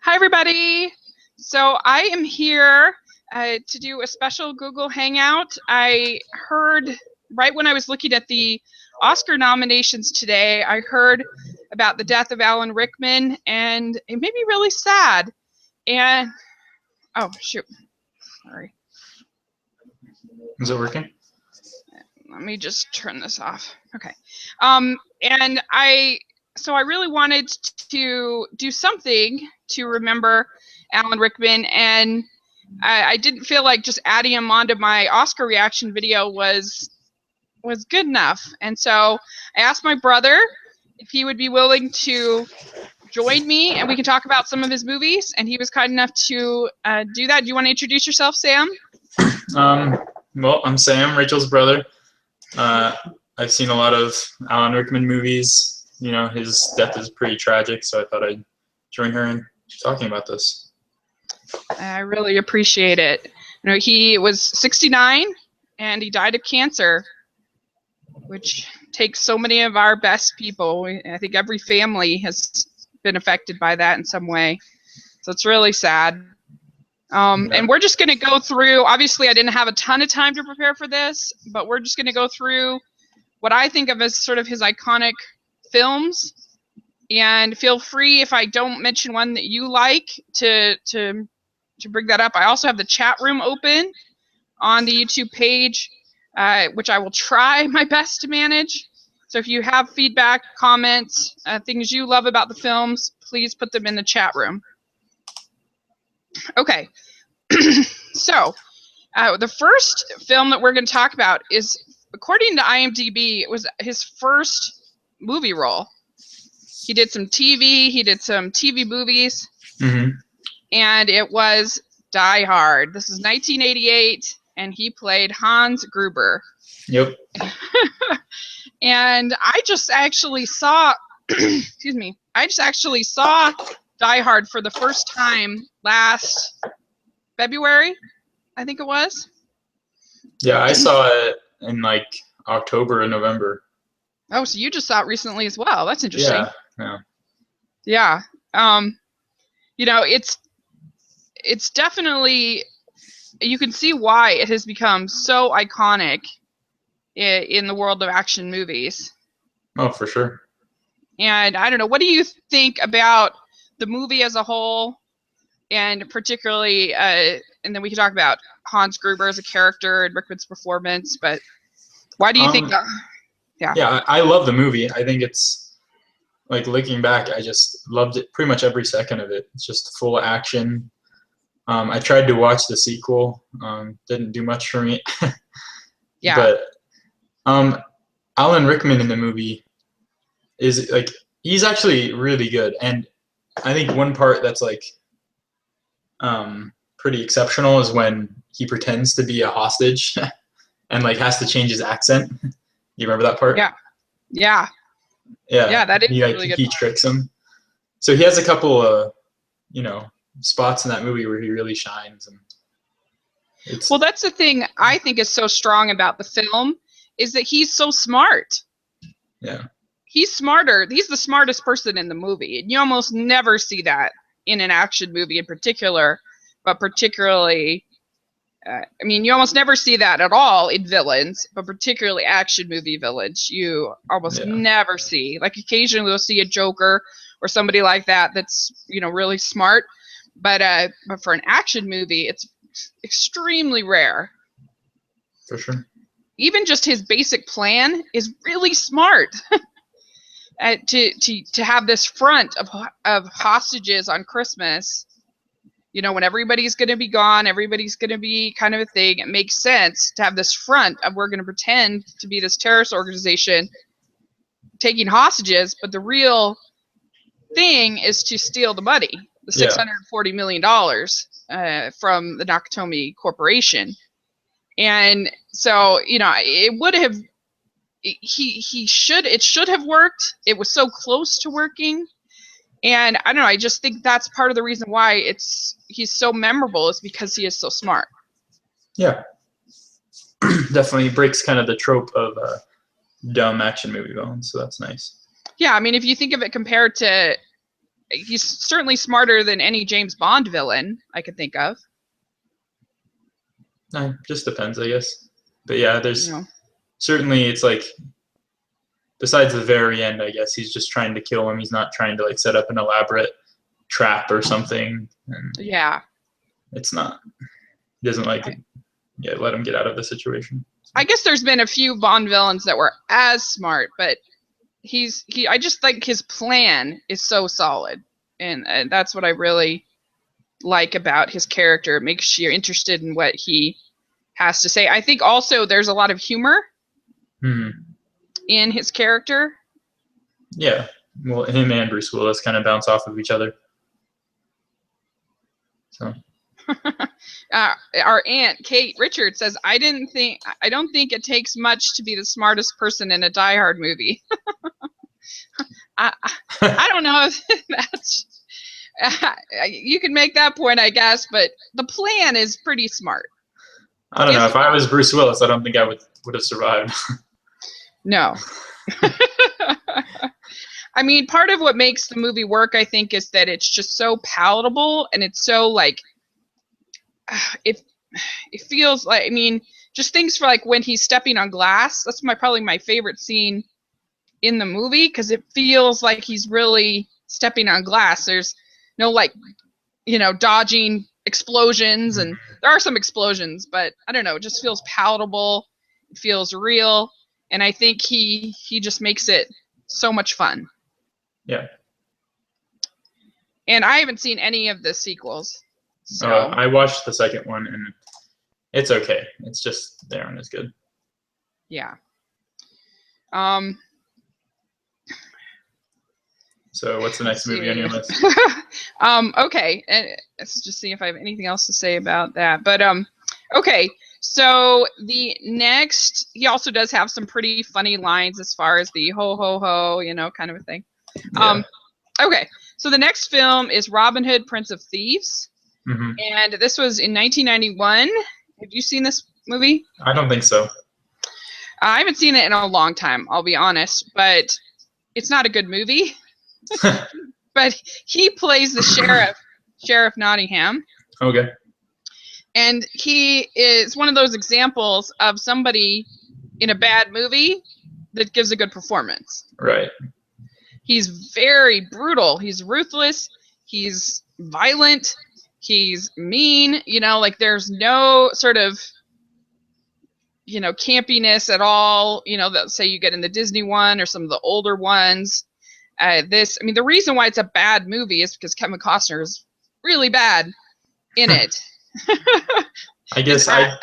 Hi, everybody. So I am here to do a special Google Hangout. I heard right when I was looking at the Oscar nominations today, I heard about the death of Alan Rickman, and it made me really sad. And, oh, shoot. Sorry. Is it working? Let me just turn this off. Okay. So I really wanted to do something to remember Alan Rickman, and I didn't feel like just adding him onto my Oscar reaction video was good enough. And so I asked my brother if he would be willing to join me and we can talk about some of his movies, and he was kind enough to do that. Do you want to introduce yourself, Sam? Well, I'm Sam, Rachel's brother. I've seen a lot of Alan Rickman movies. You know, his death is pretty tragic, so I thought I'd join her in talking about this. I really appreciate it. You know, he was 69 and he died of cancer, which takes so many of our best people. I think every family has been affected by that in some way. So it's really sad. And we're just going to go through, obviously I didn't have a ton of time to prepare for this, but we're just going to go through what I think of as sort of his iconic films. And feel free, if I don't mention one that you like, to bring that up. I also have the chat room open on the YouTube page, which I will try my best to manage. So if you have feedback, comments, things you love about the films, please put them in the chat room. Okay, so the first film that we're going to talk about is, according to IMDb, it was his first movie role. He did some TV movies, and it was Die Hard. This is 1988, and he played Hans Gruber. Yep. And I just actually saw, excuse me, I just actually saw Die Hard for the first time last February, I think it was. Yeah, I saw it in like October or November. Oh, so you just saw it recently as well. That's interesting. Yeah. You know, it's definitely, you can see why it has become so iconic in the world of action movies. Oh, for sure. And I don't know, what do you think about the movie as a whole, and particularly, and then we can talk about Hans Gruber as a character and Rickman's performance, but why do you think that? Yeah, I love the movie. I think it's, like, looking back, I just loved it, pretty much every second of it. It's just full action. I tried to watch the sequel, didn't do much for me. Yeah. But Alan Rickman in the movie is, like, he's actually really good. And I think one part that's, like, pretty exceptional is when he pretends to be a hostage and, like, has to change his accent. You remember that part? Yeah, that is really good. He tricks him. So he has a couple of, spots in that movie where he really shines. And well, that's the thing I think is so strong about the film, is that he's so smart. Yeah. He's smarter. He's the smartest person in the movie. And you almost never see that in an action movie in particular, but particularly, I mean, you almost never see that at all in villains, but particularly action movie villains, you almost never see. Like, occasionally we'll see a Joker or somebody like that that's, really smart, but for an action movie, it's extremely rare. For sure. Even just his basic plan is really smart. To have this front of hostages on Christmas, when everybody's going to be gone, everybody's going to be kind of a thing, it makes sense to have this front of, we're going to pretend to be this terrorist organization taking hostages, but the real thing is to steal the money, the $640 million from the Nakatomi Corporation. And so, it would have, it should have worked. It was so close to working. And I don't know, I just think that's part of the reason why he's so memorable, is because he is so smart. Yeah. Definitely breaks kind of the trope of dumb action movie villains, so that's nice. Yeah, I mean, if you think of it compared to he's certainly smarter than any James Bond villain I could think of. No, just depends, I guess. But yeah, there's You know. certainly, it's like, besides the very end, I guess he's just trying to kill him. He's not trying to like set up an elaborate trap or something. And Yeah. it's not. He doesn't like let him get out of the situation. I guess there's been a few Bond villains that were as smart, but I just think his plan is so solid, and that's what I really like about his character. It makes you interested in what he has to say. I think also there's a lot of humor in his character. Yeah, well, him and Bruce Willis kind of bounce off of each other. So. Our aunt Kate Richards says, I don't think it takes much to be the smartest person in a Die Hard movie. I don't know if that's you can make that point, I guess, but the plan is pretty smart. I don't know. If I was Bruce Willis, I don't think I would have survived. No. I mean, part of what makes the movie work, I think, is that it's just so palatable, and it's so like it feels like, I mean, just things for like when he's stepping on glass. That's probably my favorite scene in the movie, because it feels like he's really stepping on glass. There's no like, dodging explosions, and there are some explosions, but I don't know, it just feels palatable. It feels real, and I think he just makes it so much fun. Yeah. And I haven't seen any of the sequels. So I watched the second one, and it's okay. It's just they aren't as good. Yeah. So what's the next movie on your list? Okay, and let's just see if I have anything else to say about that. But okay, so the next, he also does have some pretty funny lines as far as the ho ho ho, kind of a thing. Yeah. Okay, so the next film is Robin Hood, Prince of Thieves. And this was in 1991. Have you seen this movie? I don't think so. I haven't seen it in a long time, I'll be honest, but it's not a good movie. But he plays the Sheriff Nottingham. Okay. And he is one of those examples of somebody in a bad movie that gives a good performance. Right. He's very brutal. He's ruthless. He's violent. He's mean, like there's no sort of, campiness at all, that say you get in the Disney one or some of the older ones. The reason why it's a bad movie is because Kevin Costner is really bad in it. I guess I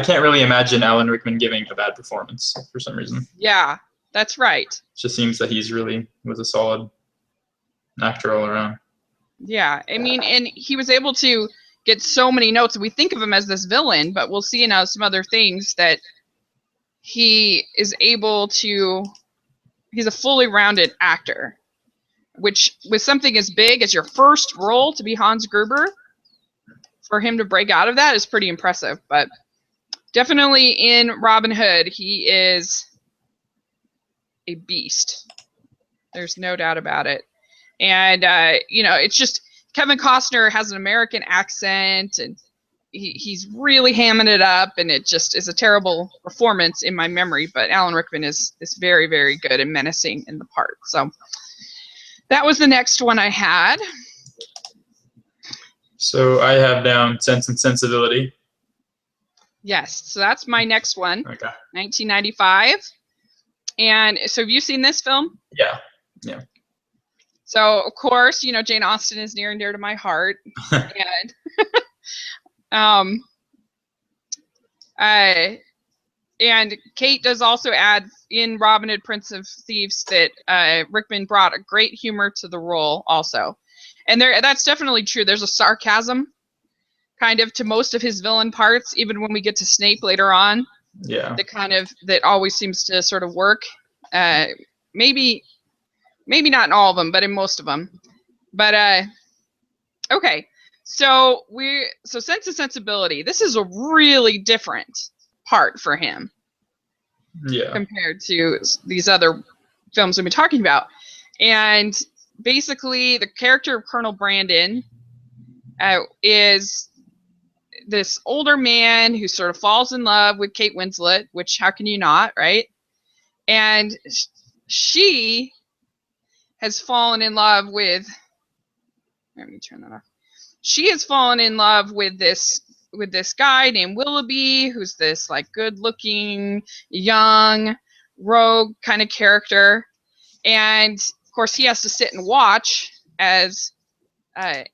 can't really imagine Alan Rickman giving a bad performance for some reason. Yeah, that's right. It just seems that he was a solid actor all around. Yeah, I mean, and he was able to get so many notes. We think of him as this villain, but we'll see now some other things that he is able to. He's a fully rounded actor, which with something as big as your first role to be Hans Gruber, for him to break out of that is pretty impressive. But definitely in Robin Hood, he is a beast. There's no doubt about it. And, it's just Kevin Costner has an American accent, and he's really hamming it up, and it just is a terrible performance in my memory. But Alan Rickman is very, very good and menacing in the part. So that was the next one I had. So I have down Sense and Sensibility. Yes, so that's my next one. Okay. 1995. And so have you seen this film? Yeah. So, of course, Jane Austen is near and dear to my heart. And Kate does also add in Robin Hood, Prince of Thieves, that Rickman brought a great humor to the role also. And that's definitely true. There's a sarcasm kind of to most of his villain parts, even when we get to Snape later on. Yeah. That always seems to sort of work. Maybe not in all of them, but in most of them. But okay, so Sense and Sensibility. This is a really different part for him. Yeah. Compared to these other films we've been talking about, and basically the character of Colonel Brandon is this older man who sort of falls in love with Kate Winslet, which how can you not, right? And she has fallen in love with, let me turn that off. She has fallen in love with this guy named Willoughby, who's this like good-looking, young, rogue kind of character. And of course he has to sit and watch as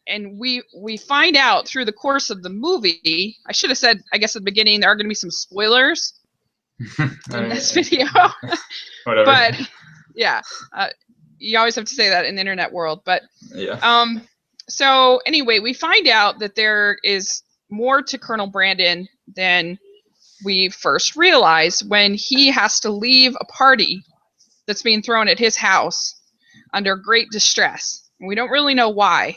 and we find out through the course of the movie. I should have said, I guess at the beginning, there are going to be some spoilers in this video. Whatever. But yeah, you always have to say that in the internet world. But yeah. So anyway, we find out that there is more to Colonel Brandon than we first realize when he has to leave a party that's being thrown at his house under great distress. And we don't really know why.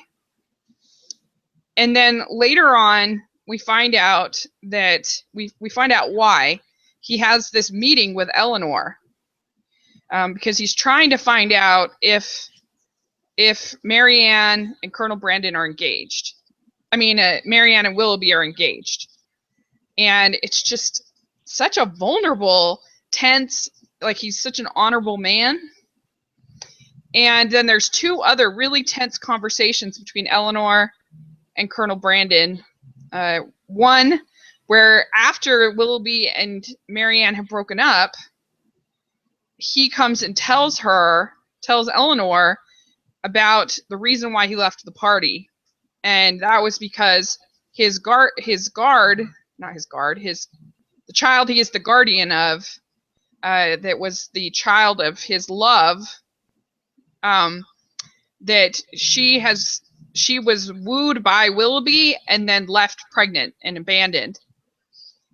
And then later on, we find out that we find out why he has this meeting with Eleanor, because he's trying to find out if Marianne and Colonel Brandon are engaged. I mean, Marianne and Willoughby are engaged. And it's just such a vulnerable, tense, like he's such an honorable man. And then there's two other really tense conversations between Eleanor and Colonel Brandon. One where after Willoughby and Marianne have broken up, he comes and tells Eleanor about the reason why he left the party. And that was because the child he is the guardian of, that was the child of his love, that she was wooed by Willoughby and then left pregnant and abandoned.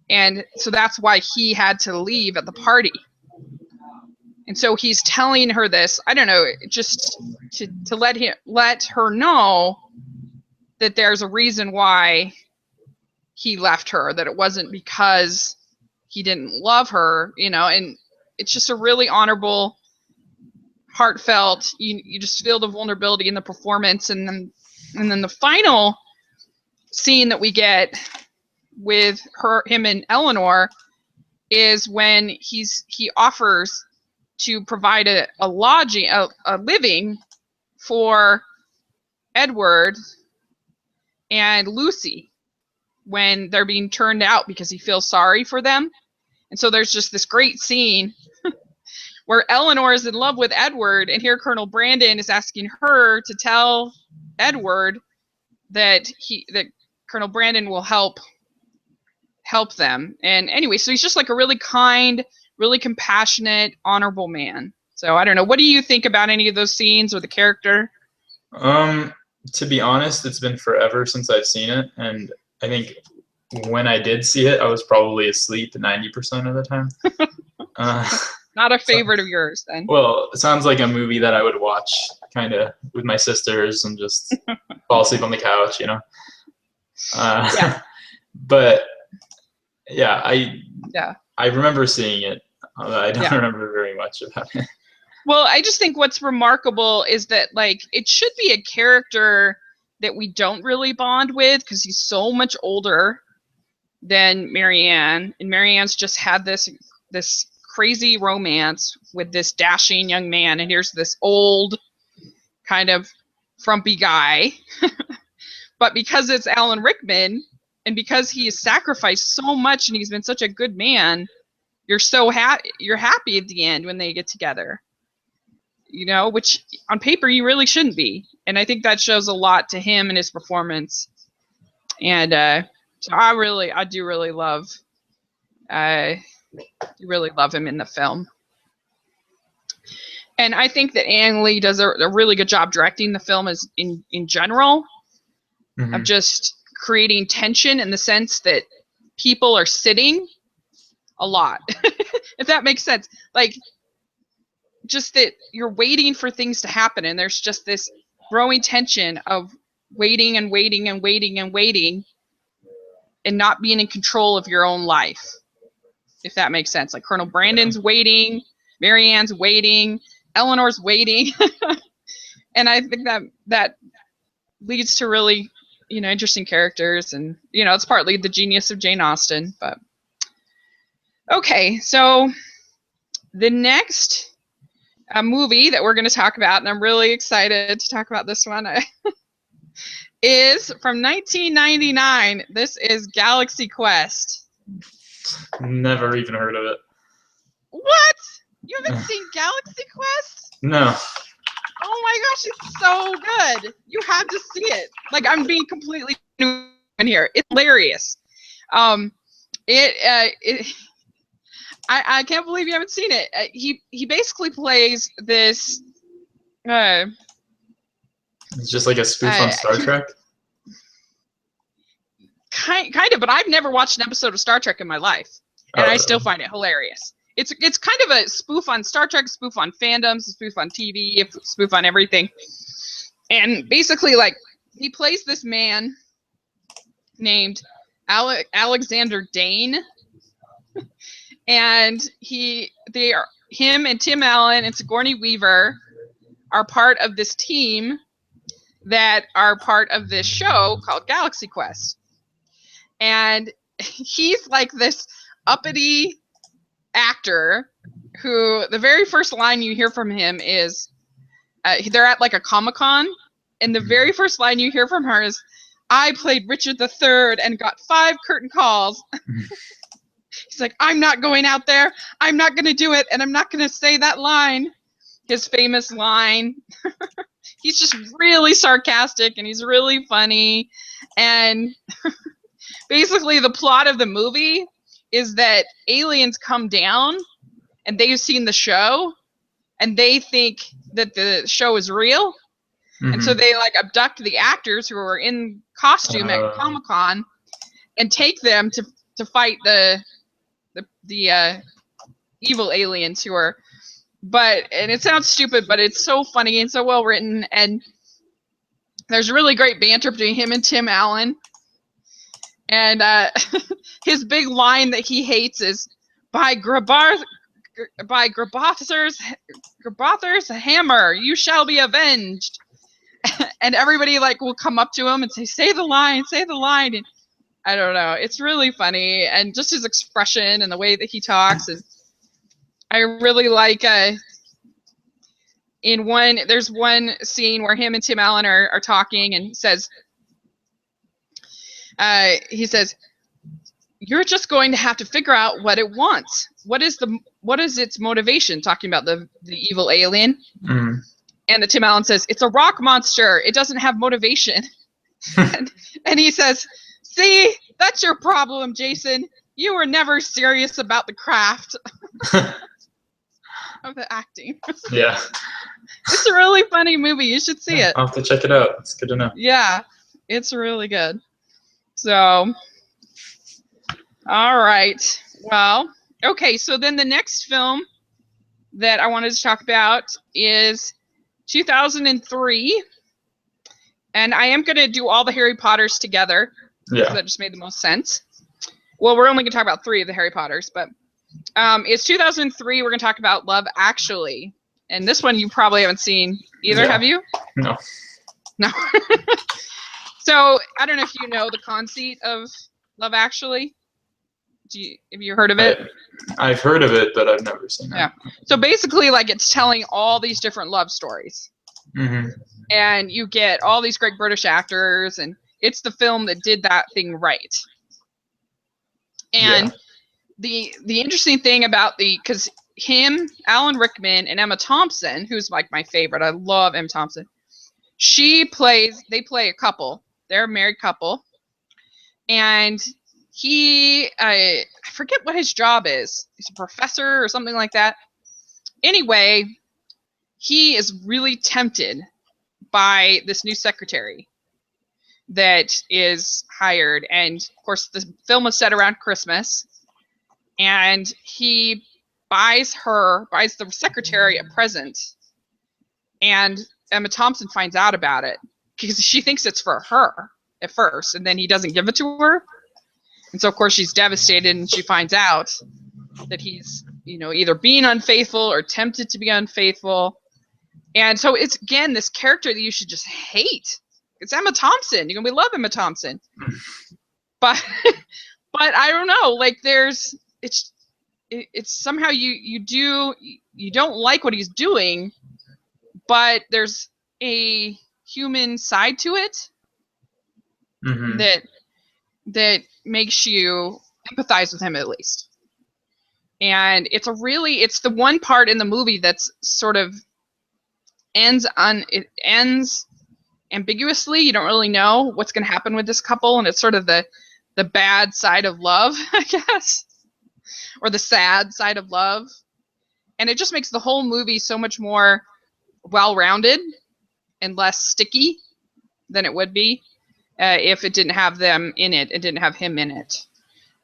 And so that's why he had to leave at the party. And so he's telling her this, I don't know, just to let her know that there's a reason why he left her, that it wasn't because he didn't love her, and it's just a really honorable, heartfelt, you just feel the vulnerability in the performance. And then the final scene that we get with him and Eleanor is when he offers to provide a living for Edward and Lucy when they're being turned out because he feels sorry for them. And so there's just this great scene where Eleanor is in love with Edward, and here Colonel Brandon is asking her to tell Edward that Colonel Brandon will help them. And anyway, so he's just like a really kind, really compassionate, honorable man. So I don't know. What do you think about any of those scenes or the character? To be honest, it's been forever since I've seen it, and I think when I did see it, I was probably asleep 90% of the time. Not a favorite of yours, then. Well, it sounds like a movie that I would watch kind of with my sisters and just fall asleep on the couch, Yeah. But yeah, I remember seeing it. I don't remember very much about it. Well, I just think what's remarkable is that, like, it should be a character that we don't really bond with because he's so much older than Marianne, and Marianne's just had this crazy romance with this dashing young man, and here's this old kind of frumpy guy. But because it's Alan Rickman, and because he has sacrificed so much and he's been such a good man, you're happy at the end when they get together. Which on paper you really shouldn't be. And I think that shows a lot to him and his performance. And so I do really love him in the film. And I think that Ang Lee does a really good job directing the film as in general, of just creating tension in the sense that people are sitting a lot, if that makes sense. Like, just that you're waiting for things to happen, and there's just this growing tension of waiting and waiting and waiting and waiting and not being in control of your own life, if that makes sense. Like Colonel Brandon's waiting, Marianne's waiting, Eleanor's waiting. And I think that leads to really, interesting characters, and it's partly the genius of Jane Austen. But okay, so the next movie that we're going to talk about, and I'm really excited to talk about this one, is from 1999. This is Galaxy Quest. Never even heard of it. What? You haven't seen Galaxy Quest? No. Oh my gosh, it's so good. You have to see it. Like, I'm being completely new in here. It's hilarious. I can't believe you haven't seen it. He basically plays this. It's just like a spoof on Star Trek. Kind of, but I've never watched an episode of Star Trek in my life, and I still find it hilarious. It's kind of a spoof on Star Trek, spoof on fandoms, spoof on TV, spoof on everything. And basically, like, he plays this man named Alexander Dane, and him and Tim Allen and Sigourney Weaver are part of this team that are part of this show called Galaxy Quest. And he's like this uppity actor who the very first line you hear from him is they're at like a Comic-Con, and the very first line you hear from her is, "I played Richard III and got 5 curtain calls." He's like, "I'm not going out there. I'm not going to do it, and I'm not going to say that line." His famous line. He's just really sarcastic, and he's really funny. And basically the plot of the movie is that aliens come down, and they've seen the show, and they think that the show is real. Mm-hmm. And so they like abduct the actors who are in costume at Comic-Con and take them to fight the evil aliens who are. And it sounds stupid, but it's so funny and so well written, and there's really great banter between him and Tim Allen. And his big line that he hates is, by Grabothar's hammer, you shall be avenged." And everybody like will come up to him and say the line, say the line. And I don't know, it's really funny, and just his expression and the way that he talks. And I really like there's one scene where him and Tim Allen are talking, and he says, "You're just going to have to figure out what it wants. What is its motivation?" Talking about the evil alien. Mm. And the Tim Allen says, "It's a rock monster. It doesn't have motivation." and he says, "See, that's your problem, Jason. You were never serious about the craft." Of the acting. Yeah. It's a really funny movie. You should see it. I'll have to check it out. It's good to know. Yeah, it's really good. So, all right. Well, okay. So then the next film that I wanted to talk about is 2003. And I am going to do all the Harry Potters together. Yeah. Because that just made the most sense. Well, we're only going to talk about 3 of the Harry Potters, but it's 2003. We're going to talk about Love Actually. And this one you probably haven't seen either, have you? No. No. So I don't know if you know the conceit of Love Actually. Have you heard of it? I've heard of it, but I've never seen it. Yeah. So basically, like, it's telling all these different love stories. Mm-hmm. And you get all these great British actors, and it's the film that did that thing right. And the interesting thing about because him, Alan Rickman, and Emma Thompson, who's like my favorite. I love Emma Thompson. They play a couple. They're a married couple. And I forget what his job is. He's a professor or something like that. Anyway, he is really tempted by this new secretary that is hired. And of course, the film was set around Christmas. And he buys the secretary a present, and Emma Thompson finds out about it because she thinks it's for her at first, and then he doesn't give it to her. And so of course she's devastated, and she finds out that he's, either being unfaithful or tempted to be unfaithful. And so it's, again, this character that you should just hate. It's Emma Thompson. We love Emma Thompson. But but I don't know, like it's somehow you don't like what he's doing, but there's a human side to it that makes you empathize with him, at least. And it's the one part in the movie that's sort of ends ambiguously. You don't really know what's going to happen with this couple, and it's sort of the bad side of love, I guess, or the sad side of love. And it just makes the whole movie so much more well-rounded and less sticky than it would be if it didn't have them in it. It didn't have him in it.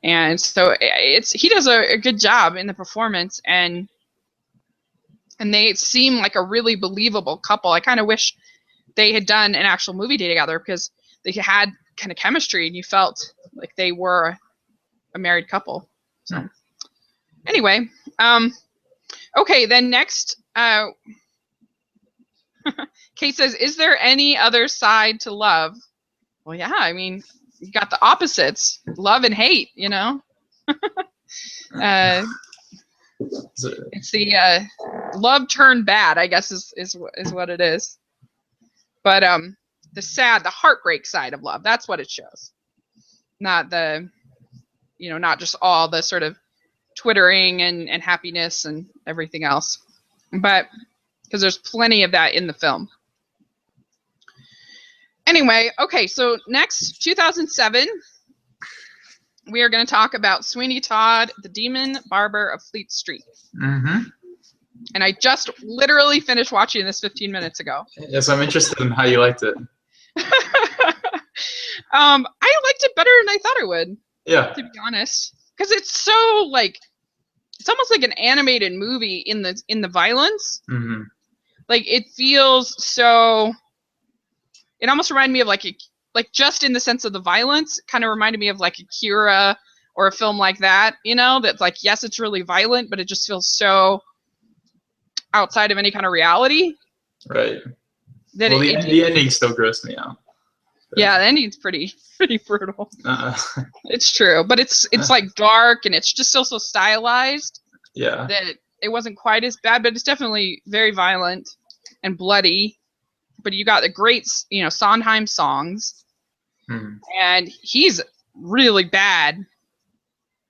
And so he does a good job in the performance, and they seem like a really believable couple. I kind of wish they had done an actual movie together, because they had kind of chemistry, and you felt like they were a married couple. So anyway, okay, then next, Kate says, is there any other side to love? Well, yeah, I mean, you got the opposites, love and hate, it's the love turned bad, I guess, is what it is. But the heartbreak side of love, that's what it shows. Not not just all the sort of twittering and happiness and everything else. But because there's plenty of that in the film. Anyway, okay, so next, 2007, we are going to talk about Sweeney Todd, the Demon Barber of Fleet Street. And I just literally finished watching this 15 minutes ago. Yes, I'm interested in how you liked it. I liked it better than I thought I would. Yeah. To be honest, because it's so it's almost like an animated movie in the violence. Like, it feels so. It almost reminded me of like just in the sense of the violence, kind of reminded me of like Akira or a film like that. That's like, yes, it's really violent, but it just feels so outside of any kind of reality. Right. That well, the ending still grossed me out. Yeah, the ending's pretty brutal. It's true, but it's like dark, and it's just still so stylized. Yeah. That it wasn't quite as bad, but it's definitely very violent and bloody. But you got the great, Sondheim songs, and he's really bad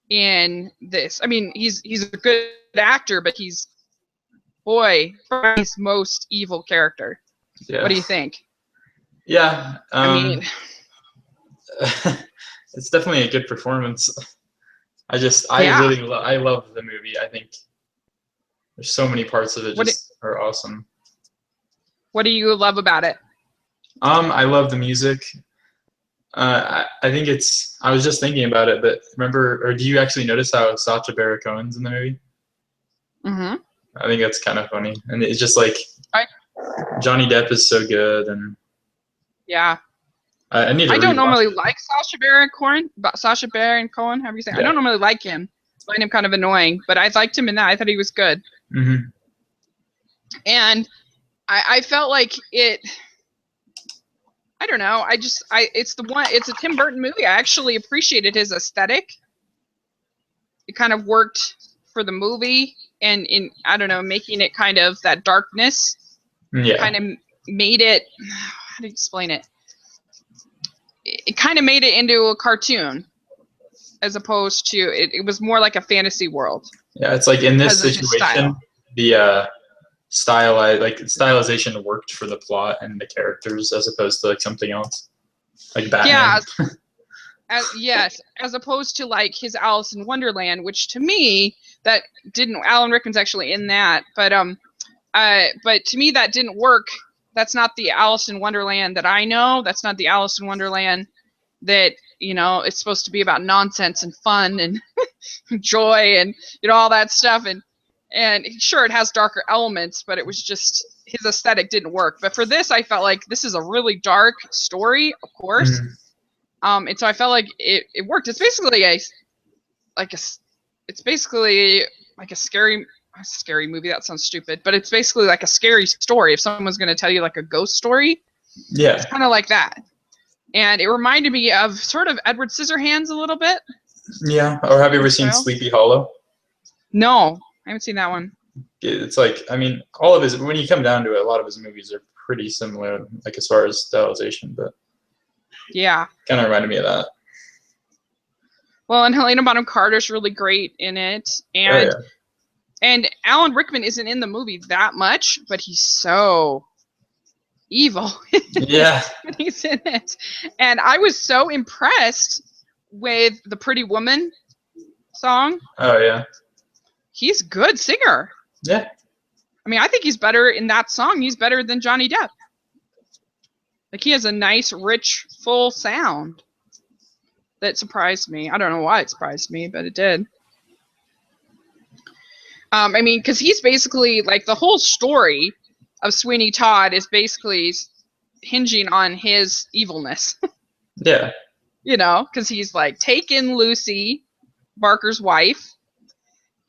in this. I mean, he's a good actor, but he's his most evil character. Yeah. What do you think? Yeah, I mean, it's definitely a good performance. I love the movie. I think there's so many parts of it are awesome. What do you love about it? I love the music. I think I was just thinking about it, but do you actually notice how Sacha Baron Cohen's in the movie? I think that's kind of funny, and it's just like Johnny Depp is so good, and yeah. I don't normally like Sacha Baron Cohen, however you say. Yeah. I don't normally like him. I find him kind of annoying, but I liked him in that. I thought he was good. And I felt like it. I don't know. It's a Tim Burton movie. I actually appreciated his aesthetic. It kind of worked for the movie, and I don't know, making it kind of that darkness. Yeah. Kind of made it. How do you explain it? It kind of made it into a cartoon, as opposed to it was more like a fantasy world. Yeah, it's like in this situation, the stylization worked for the plot and the characters, as opposed to like something else, like Batman. Yeah, yes, as opposed to like his Alice in Wonderland, which to me that didn't. Alan Rickman's actually in that, but to me that didn't work. That's not the Alice in Wonderland that I know. That's not the Alice in Wonderland that, it's supposed to be about nonsense and fun and joy and, all that stuff. And sure, it has darker elements, but it was just, his aesthetic didn't work. But for this, I felt like this is a really dark story, of course. And so I felt like it worked. It's basically like a scary, a scary movie. That sounds stupid, but it's basically like a scary story. If someone's going to tell you like a ghost story, Yeah. it's kind of like that. And it reminded me of sort of Edward Scissorhands a little bit. Yeah. Or have you ever seen Style. Sleepy Hollow? No, I haven't seen that one. It's like, I mean, all of his, when you come down to it, a lot of his movies are pretty similar, like as far as stylization, but Yeah. kind of reminded me of that. Well, and Helena Bonham Carter's really great in it, and and Alan Rickman isn't in the movie that much, but he's so evil Yeah. when he's in it. And I was so impressed with the Pretty Woman song. Oh yeah. He's a good singer. Yeah. I mean, I think he's better in that song. He's better than Johnny Depp. Like, he has a nice, rich, full sound that surprised me. I don't know why it surprised me, but it did. I mean, because he's basically, like, the whole story of Sweeney Todd is basically hinging on his evilness. Yeah. You know, because he's, like, taken Lucy, Barker's wife,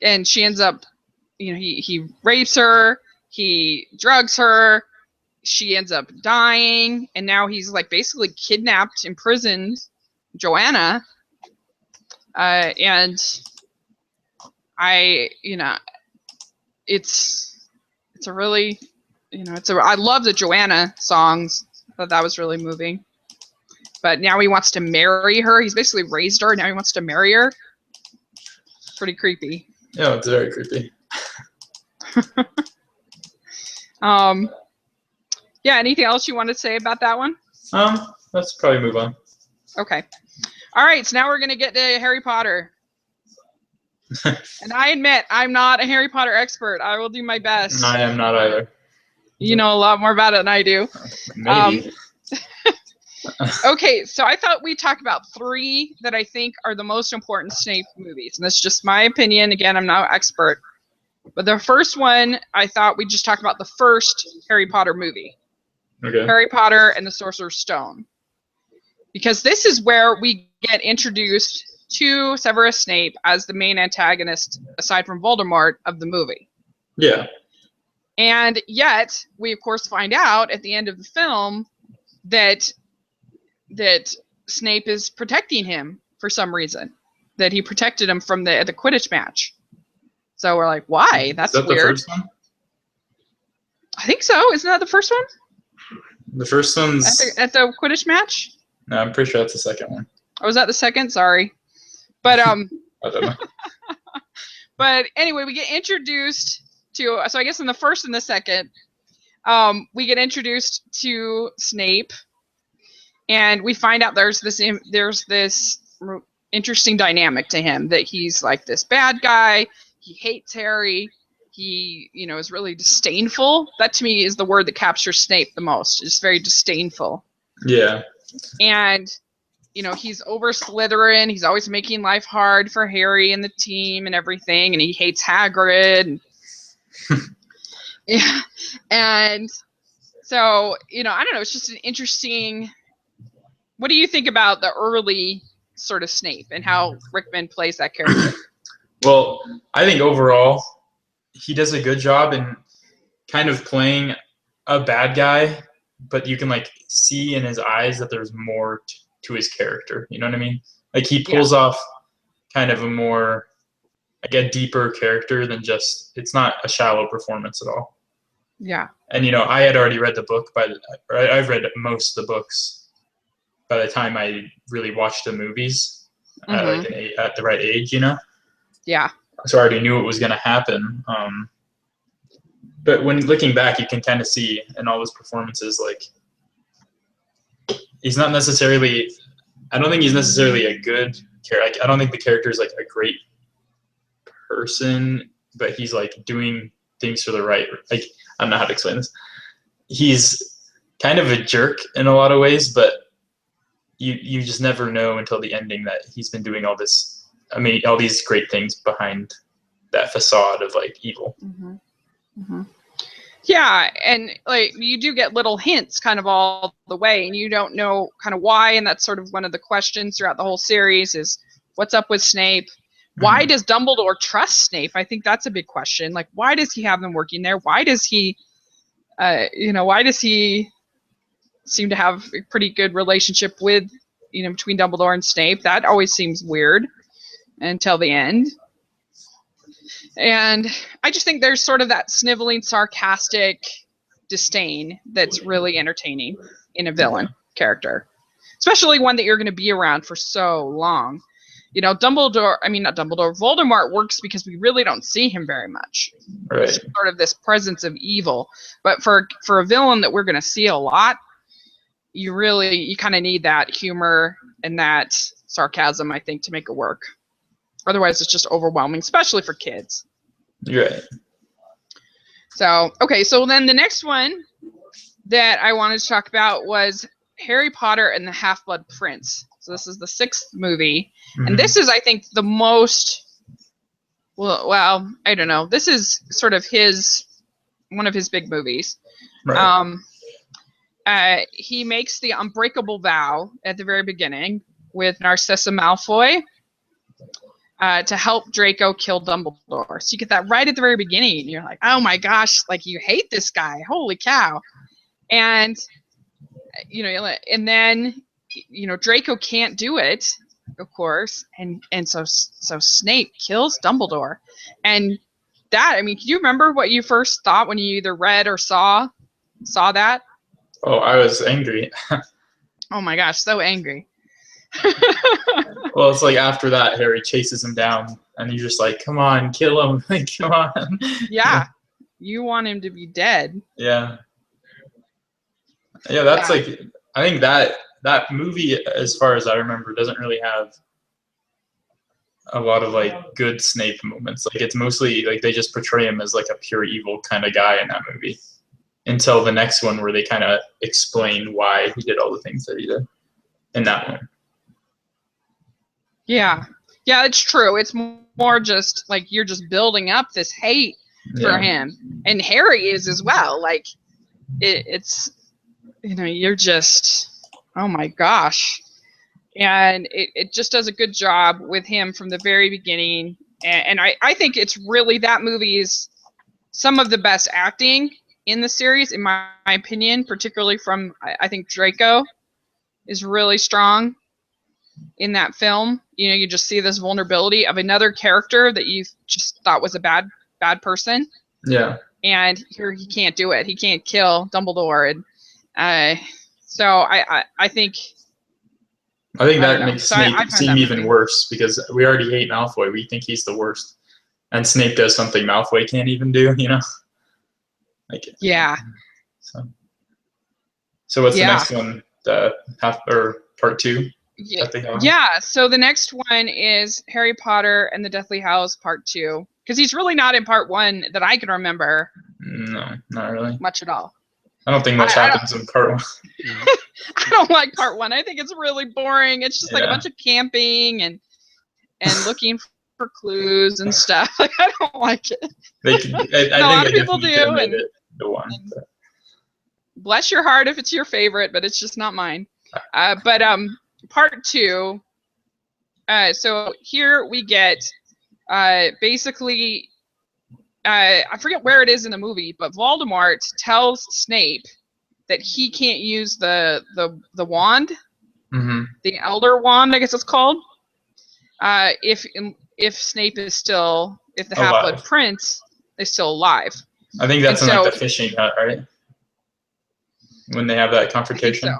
and she ends up, you know, he rapes her, he drugs her, she ends up dying, and now he's, like, basically kidnapped, imprisoned Joanna, and you know, it's a really, you know, I love the Joanna songs. I thought that was really moving. But now he wants to marry her. He's basically raised her. Now he wants to marry her. Pretty creepy. Yeah, it's very creepy. Yeah, anything else you want to say about that one? Let's probably move on. Okay. All right, so now we're going to get to Harry Potter. And I admit, I'm not a Harry Potter expert. I will do my best. I am not either. You know a lot more about it than I do. Maybe. Okay, so I thought we'd talk about 3 that I think are the most important Snape movies. And that's just my opinion. Again, I'm not an expert. But the first one, I thought we'd just talk about the first Harry Potter movie. Okay. Harry Potter and the Sorcerer's Stone. Because this is where we get introduced to Severus Snape as the main antagonist, aside from Voldemort, of the movie. Yeah. And yet, we of course find out at the end of the film that Snape is protecting him for some reason. That he protected him from the Quidditch match. So we're like, why? That's Is that weird. the first one? I think so. Isn't that the first one? The first one's At the Quidditch match? No, I'm pretty sure that's the second one. Or was that the second? Sorry. But I don't know. but anyway, we get introduced to, so I guess in the first and the second, we get introduced to Snape, and we find out there's this interesting dynamic to him, that he's like this bad guy. He hates Harry. He, you know, is really disdainful. That to me is the word that captures Snape the most. It's very disdainful. Yeah. And, you know, he's over Slytherin. He's always making life hard for Harry and the team and everything. And he hates Hagrid. Yeah. And so, you know, I don't know. It's just an interesting. What do you think about the early sort of Snape and how Rickman plays that character? Well, I think overall he does a good job in kind of playing a bad guy, but you can like see in his eyes that there's more to his character. You know what I mean? Like he pulls off kind of a more, like a deeper character than just, it's not a shallow performance at all. Yeah. And, you know, I had already read the book I've read most of the books by the time I really watched the movies at the right age, you know? Yeah. So I already knew it was going to happen. But when looking back, you can kind of see in all his performances, like, he's not necessarily, I don't think he's necessarily a good character. Like, I don't think the character is like a great person, but he's like doing things for the right, like, I don't know how to explain this. He's kind of a jerk in a lot of ways, but you just never know until the ending that he's been doing all this, I mean, all these great things behind that facade of like evil. Mm-hmm. Mm-hmm. Yeah, and like you do get little hints kind of all the way, and you don't know kind of why, and that's sort of one of the questions throughout the whole series is what's up with Snape? Why does Dumbledore trust Snape? I think that's a big question. Like, why does he have them working there? Why does he, why does he seem to have a pretty good relationship with, between Dumbledore and Snape? That always seems weird until the end. And I just think there's sort of that sniveling, sarcastic disdain that's really entertaining in a villain character, especially one that you're going to be around for so long. Not Dumbledore, Voldemort works because we really don't see him very much. Right. It's sort of this presence of evil. But for a villain that we're going to see a lot, you kind of need that humor and that sarcasm, I think, to make it work. Otherwise, it's just overwhelming, especially for kids. Right. So, okay, so then the next one that I wanted to talk about was Harry Potter and the Half-Blood Prince. So this is the 6th movie. Mm-hmm. And this is, I think, the most, well, I don't know. This is sort of one of his big movies. Right. He makes the unbreakable vow at the very beginning with Narcissa Malfoy to help Draco kill Dumbledore. So you get that right at the very beginning. You're like, oh my gosh, like you hate this guy. Holy cow. And, and then, Draco can't do it, of course. And so Snape kills Dumbledore. And that, can you remember what you first thought when you either read or saw that? Oh, I was angry. Oh my gosh, so angry. Well, it's like after that, Harry chases him down, and you're just like, come on, kill him. Like, come on. Yeah. You want him to be dead. Yeah. Yeah, that's like, I think that movie, as far as I remember, doesn't really have a lot of like good Snape moments. Like it's mostly like they just portray him as like a pure evil kind of guy in that movie. Until the next one where they kind of explain why he did all the things that he did in that one. Yeah. Yeah, it's true. It's more just like you're just building up this hate for him. And Harry is as well. Like it's, you're just, oh my gosh. And it just does a good job with him from the very beginning. And I think it's really, that movie is some of the best acting in the series, in my opinion, particularly from, I think Draco is really strong in that film. You just see this vulnerability of another character that you just thought was a bad person. Yeah. And here he can't do it. He can't kill Dumbledore. And so I think that makes Snape seem even worse, because we already hate Malfoy. We think he's the worst. And Snape does something Malfoy can't even do, Like, yeah. So what's the next one? Part 2? Yeah. So the next one is Harry Potter and the Deathly Hallows Part 2, because he's really not in Part 1 that I can remember. No, not really. Much at all. I don't think much happens in Part 1. I don't like Part 1. I think it's really boring. It's just like a bunch of camping and looking for clues and stuff. Like, I don't like it. A lot of people do. And bless your heart if it's your favorite, but it's just not mine. But Part 2. So here we get basically. I forget where it is in the movie, but Voldemort tells Snape that he can't use the wand, the Elder Wand, I guess it's called. If Snape is still, if the Half-Blood Prince is still alive. I think that's in like the fishing hut, right? When they have that confrontation. So.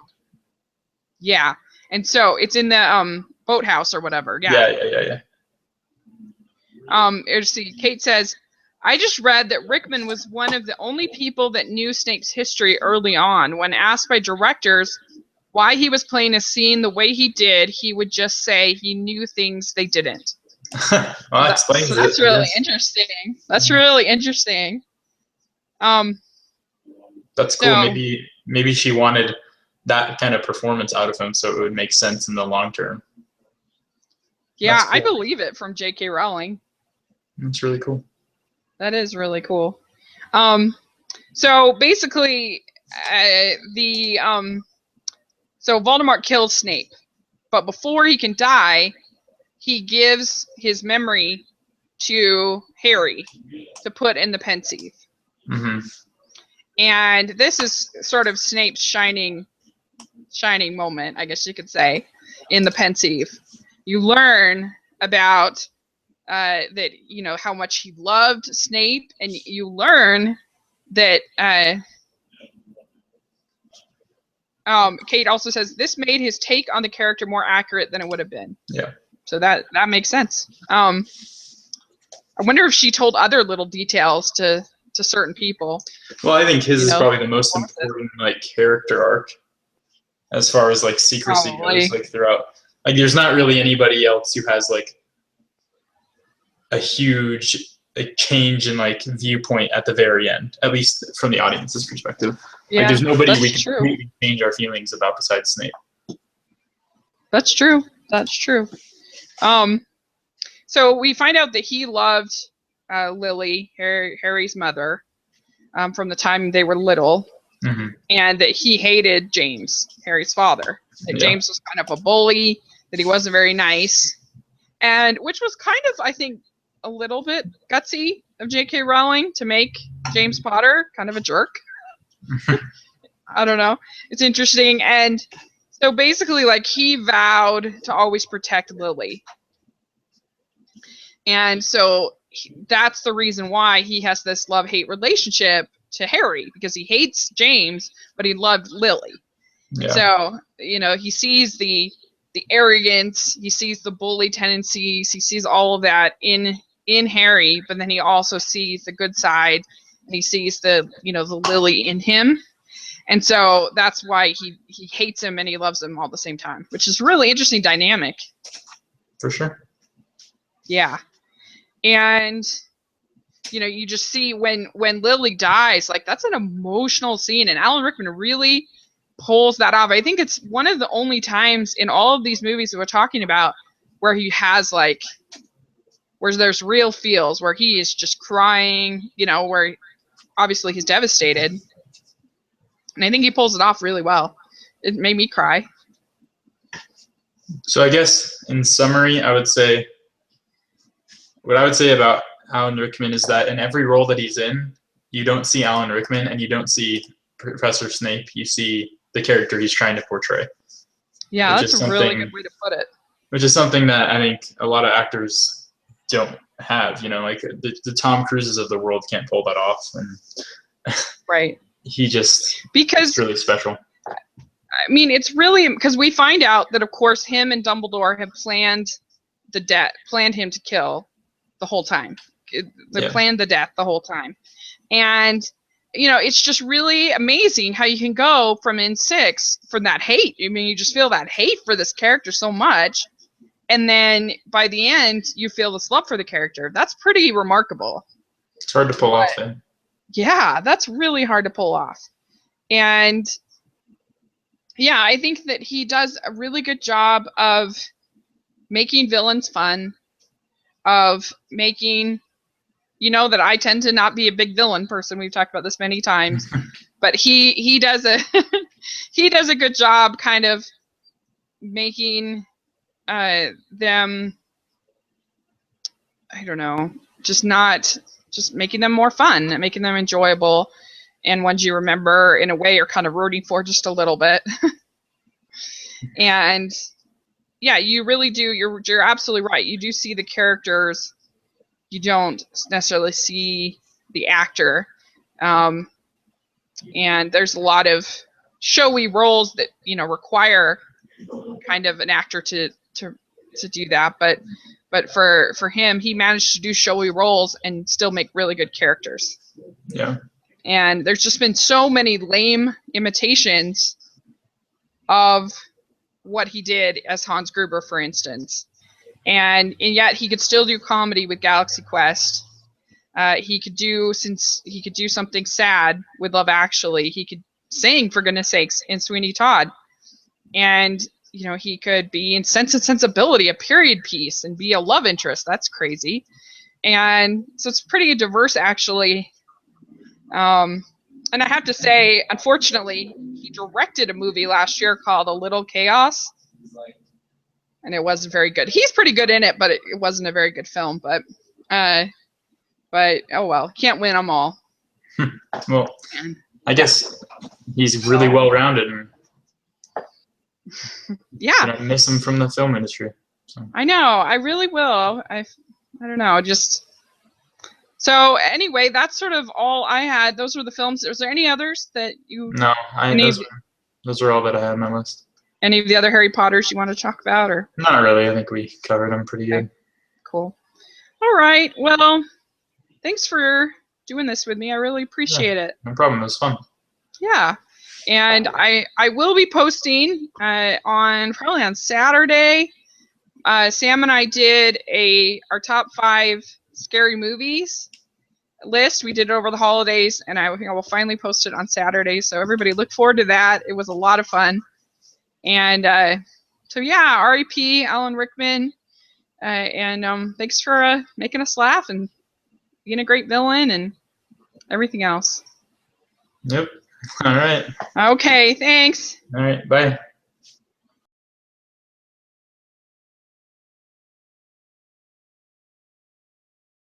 Yeah, and so it's in the boathouse or whatever. Yeah. See, Kate says, I just read that Rickman was one of the only people that knew Snape's history early on. When asked by directors why he was playing a scene the way he did, he would just say he knew things they didn't. Well, that explains so that's really yes. interesting. That's really interesting. That's cool. So, maybe she wanted that kind of performance out of him, so it would make sense in the long term. Yeah, cool. I believe it from J.K. Rowling. That's really cool. That is really cool. So basically, so Voldemort kills Snape, but before he can die, he gives his memory to Harry to put in the pensieve. Mm-hmm. And this is sort of Snape's shining moment, I guess you could say, in the pensieve. You learn about that, you know, how much he loved Snape, and you learn that Kate also says this made his take on the character more accurate than it would have been. Yeah. So that makes sense. I wonder if she told other little details to certain people. Well, I think his is probably the most important like character arc as far as like secrecy goes. Like throughout, like there's not really anybody else who has like a huge change in like viewpoint at the very end, at least from the audience's perspective. Yeah, like there's nobody we can completely change our feelings about besides Snape. That's true. That's true. So we find out that he loved Lily, Harry's mother, from the time they were little, mm-hmm. and that he hated James, Harry's father. That James was kind of a bully, that he wasn't very nice, and which was kind of, I think, a little bit gutsy of J.K. Rowling to make James Potter kind of a jerk. I don't know. It's interesting. And so basically, like, he vowed to always protect Lily. And so that's the reason why he has this love-hate relationship to Harry, because he hates James, but he loved Lily. Yeah. So, you know, he sees the arrogance, he sees the bully tendencies, he sees all of that in Harry, but then he also sees the good side, and he sees the Lily in him. And so that's why he hates him and he loves him all at the same time, which is really interesting dynamic. For sure. Yeah. And you just see when Lily dies, like, that's an emotional scene, and Alan Rickman really pulls that off. I think it's one of the only times in all of these movies that we're talking about where he has, like, where there's real feels, where he is just crying, where obviously he's devastated. And I think he pulls it off really well. It made me cry. So I guess in summary, what I would say about Alan Rickman is that in every role that he's in, you don't see Alan Rickman and you don't see Professor Snape. You see the character he's trying to portray. Yeah, that's a really good way to put it. Which is something that I think a lot of actors don't have. Like the Tom Cruises of the world can't pull that off. And right. It's really special. I mean, it's really because we find out that, of course, him and Dumbledore have planned him to kill the whole time. They planned the death the whole time. And, it's just really amazing how you can go from in 6 from that hate. I mean, you just feel that hate for this character so much. And then by the end, you feel this love for the character. That's pretty remarkable. It's hard to pull off then. Yeah, that's really hard to pull off. And yeah, I think that he does a really good job of making villains fun, of making, that I tend to not be a big villain person. We've talked about this many times, but he does a good job kind of making them, I don't know, just making them more fun, making them enjoyable, and ones you remember in a way you're kind of rooting for just a little bit. And yeah, you really do. You're absolutely right. You do see the characters. You don't necessarily see the actor. And there's a lot of showy roles that, require kind of an actor to do that. But for him, he managed to do showy roles and still make really good characters. Yeah. And there's just been so many lame imitations of what he did as Hans Gruber, for instance. And yet he could still do comedy with Galaxy Quest. He could do something sad with Love Actually. He could sing, for goodness sakes, in Sweeney Todd. And, he could be in Sense and Sensibility, a period piece, and be a love interest. That's crazy. And so it's pretty diverse, actually. And I have to say, unfortunately, he directed a movie last year called A Little Chaos. and it wasn't very good. He's pretty good in it, but it wasn't a very good film. But oh well, can't win them all. Well, I guess he's really well-rounded, and yeah, I don't miss him from the film industry. So. I know. I really will. I don't know. Just so anyway, that's sort of all I had. Those were the films. Was there any others that you? No, those are all that I had on my list. Any of the other Harry Potters you want to talk about, or? Not really. I think we covered them pretty good. Cool. All right. Well, thanks for doing this with me. I really appreciate it. No problem. It was fun. Yeah. And I will be posting probably on Saturday. Sam and I did our top 5 scary movies list. We did it over the holidays, and I will finally post it on Saturday. So everybody look forward to that. It was a lot of fun. And so yeah, R.I.P. Alan Rickman. And thanks for making us laugh and being a great villain and everything else. Yep. All right. Okay, thanks. All right. Bye.